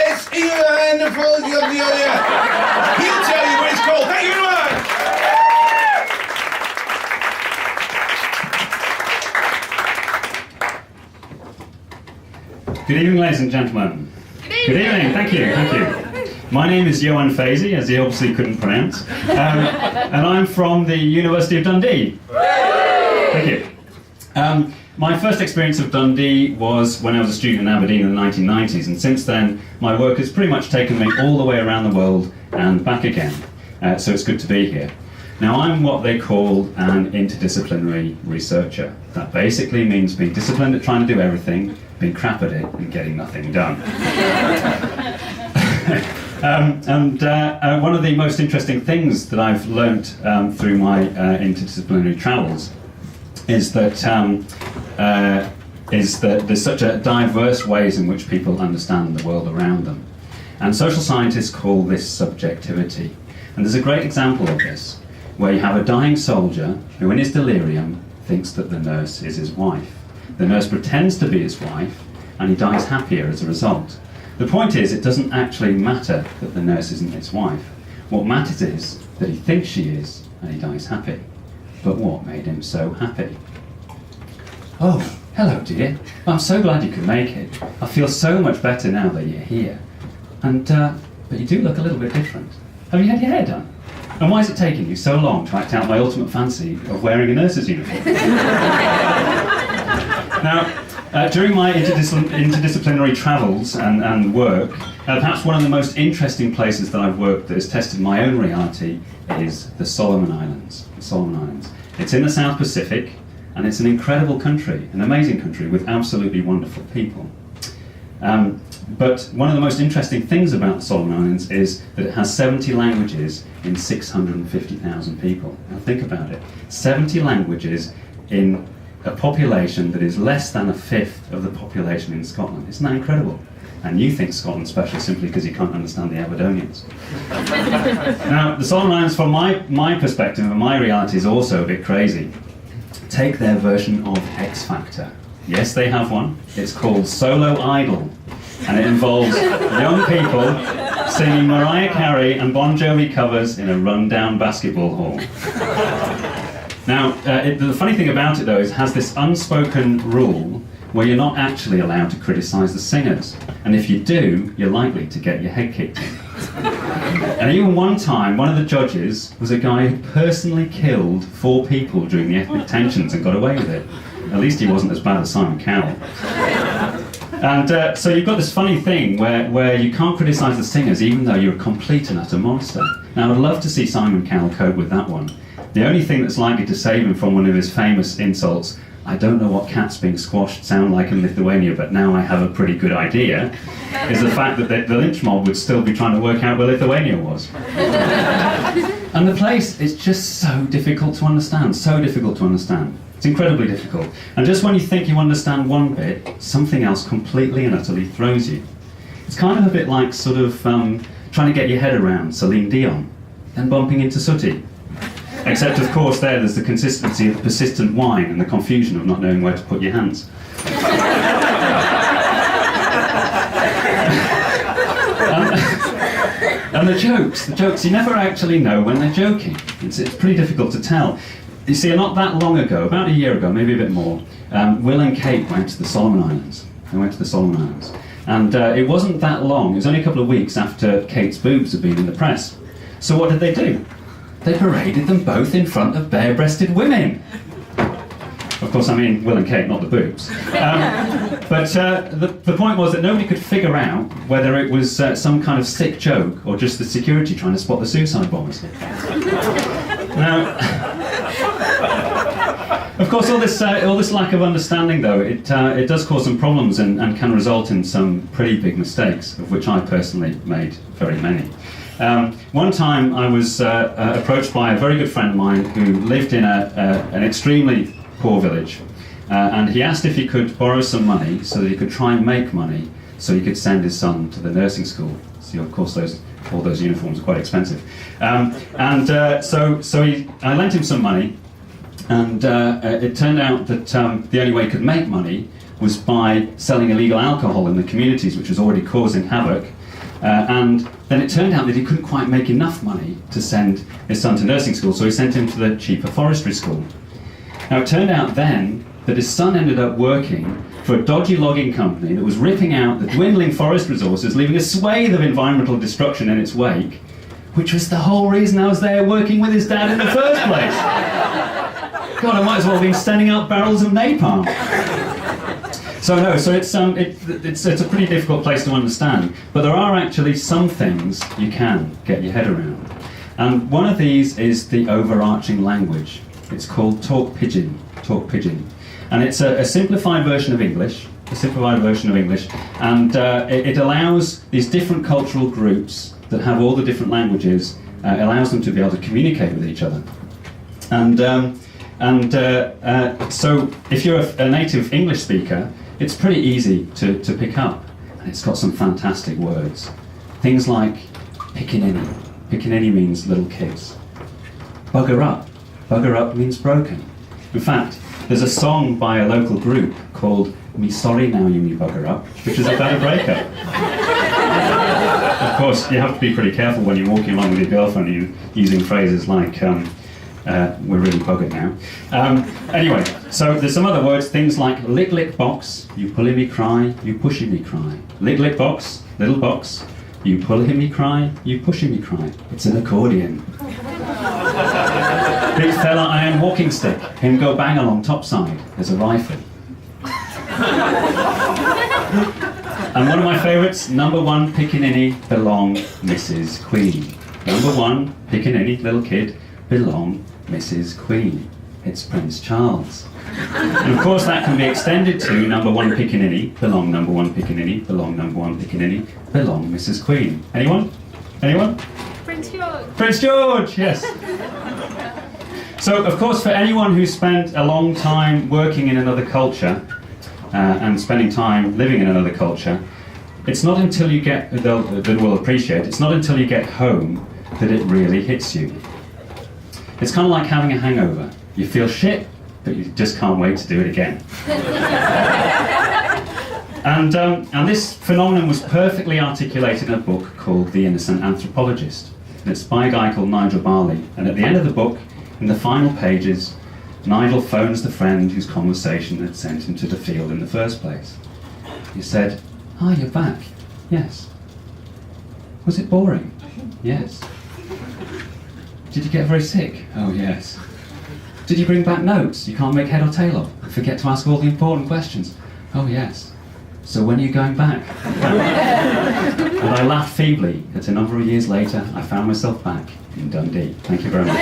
It's Ioan Fazey. He'll tell you what it's called. Thank you very much. Good evening, ladies and gentlemen. Good evening. Thank you. My name is Ioan Fazey, as he obviously couldn't pronounce, and I'm from the University of Dundee. Thank you. My first experience of Dundee was when I was a student in Aberdeen in the 1990s, and since then my work has pretty much taken me all the way around the world and back again, so it's good to be here. Now, I'm what they call an interdisciplinary researcher. That basically means being disciplined at trying to do everything, being crap at it, and getting nothing done. One of the most interesting things that I've learnt through my interdisciplinary travels is that there's such a diverse ways in which people understand the world around them. And social scientists call this subjectivity. And there's a great example of this, where you have a dying soldier who in his delirium thinks that the nurse is his wife. The nurse pretends to be his wife, and he dies happier as a result. The point is, it doesn't actually matter that the nurse isn't his wife. What matters is that he thinks she is, and he dies happy. But what made him so happy? Oh, hello dear. I'm so glad you could make it. I feel so much better now that you're here. And, but you do look a little bit different. Have you had your hair done? And why is it taking you so long to act out my ultimate fancy of wearing a nurse's uniform? Now, during my interdisciplinary travels and work, perhaps one of the most interesting places that I've worked that has tested my own reality is the Solomon Islands. It's in the South Pacific, and it's an incredible country, an amazing country with absolutely wonderful people. But one of the most interesting things about the Solomon Islands is that it has 70 languages in 650,000 people. Now think about it. 70 languages in a population that is less than a fifth of the population in Scotland. Isn't that incredible? And you think Scotland's special simply because you can't understand the Aberdonians. Now, the Solomon Islands, from my perspective and my reality, is also a bit crazy. Take their version of X Factor. Yes, they have one. It's called Solo Idol. And it involves young people singing Mariah Carey and Bon Jovi covers in a run-down basketball hall. Now, the funny thing about it, though, is it has this unspoken rule where you're not actually allowed to criticise the singers. And if you do, you're likely to get your head kicked in. And even one time, one of the judges was a guy who personally killed 4 people during the ethnic tensions and got away with it. At least he wasn't as bad as Simon Cowell. And so you've got this funny thing where you can't criticise the singers even though you're a complete and utter monster. Now, I'd love to see Simon Cowell cope with that one. The only thing that's likely to save him from one of his famous insults, "I don't know what cats being squashed sound like in Lithuania, but now I have a pretty good idea," is the fact that the lynch mob would still be trying to work out where Lithuania was. And the place is just so difficult to understand, It's incredibly difficult. And just when you think you understand one bit, something else completely and utterly throws you. It's kind of a bit like sort of trying to get your head around Celine Dion, then bumping into Sooty. Except, of course, there's the consistency of persistent whine and the confusion of not knowing where to put your hands. And the jokes, you never actually know when they're joking. It's pretty difficult to tell. You see, not that long ago, about a year ago, maybe a bit more, Will and Kate went to the Solomon Islands. And it wasn't that long, it was only a couple of weeks after Kate's boobs had been in the press. So what did they do? They paraded them both in front of bare-breasted women. Of course, I mean Will and Kate, not the boobs. But the point was that nobody could figure out whether it was some kind of sick joke or just the security trying to spot the suicide bombers. Now, of course, all this lack of understanding, though, it does cause some problems and can result in some pretty big mistakes, of which I personally made very many. One time I was approached by a very good friend of mine who lived in an extremely poor village, and he asked if he could borrow some money so that he could try and make money so he could send his son to the nursing school. So, of course, all those uniforms are quite expensive. So I lent him some money, and it turned out that the only way he could make money was by selling illegal alcohol in the communities, which was already causing havoc. And then it turned out that he couldn't quite make enough money to send his son to nursing school, so he sent him to the cheaper forestry school. Now it turned out then that his son ended up working for a dodgy logging company that was ripping out the dwindling forest resources, leaving a swathe of environmental destruction in its wake, which was the whole reason I was there working with his dad in the first place. God, I might as well have been sending out barrels of napalm. So it's a pretty difficult place to understand, but there are actually some things you can get your head around. And one of these is the overarching language. It's called talk pidgin. And it's a simplified version of English, and it allows these different cultural groups that have all the different languages, allows them to be able to communicate with each other. So if you're a native English speaker, it's pretty easy to pick up, and it's got some fantastic words. Things like pickaninny. Pickaninny means little kids. Bugger up means broken. In fact, there's a song by a local group called Me Sorry Now You Me Bugger Up, which is about a breakup. Of course, you have to be pretty careful when you're walking along with your girlfriend and you're using phrases like, we're really buggered now. Anyway, so there's some other words, things like lick box, you pulling me cry, you pushing me cry. Lick box, little box, you pulling me cry, you pushing me cry. It's an accordion. Big fella iron walking stick, him go bang along topside, there's a rifle. And one of my favourites, number 1 pickaninny, belong Mrs. Queen. Number 1 pickaninny, little kid, belong Mrs. Queen. It's Prince Charles. And of course that can be extended to number 1 pickaninny, belong number 1 pickaninny, belong number 1 pickaninny, belong Mrs. Queen. Anyone? Prince George. Prince George, yes. So of course for anyone who's spent a long time working in another culture and spending time living in another culture, it's not until you get, that will appreciate, it's not until you get home that it really hits you. It's kind of like having a hangover. You feel shit, but you just can't wait to do it again. And this phenomenon was perfectly articulated in a book called The Innocent Anthropologist. And it's by a guy called Nigel Barley. And at the end of the book, in the final pages, Nigel phones the friend whose conversation had sent him to the field in the first place. He said, "Ah, you're back." "Yes." "Was it boring?" "Yes." "Did you get very sick?" "Oh, yes." "Did you bring back notes you can't make head or tail of and forget to ask all the important questions?" "Oh, yes." "So when are you going back?" And I laughed feebly that a number of years later I found myself back in Dundee. Thank you very much.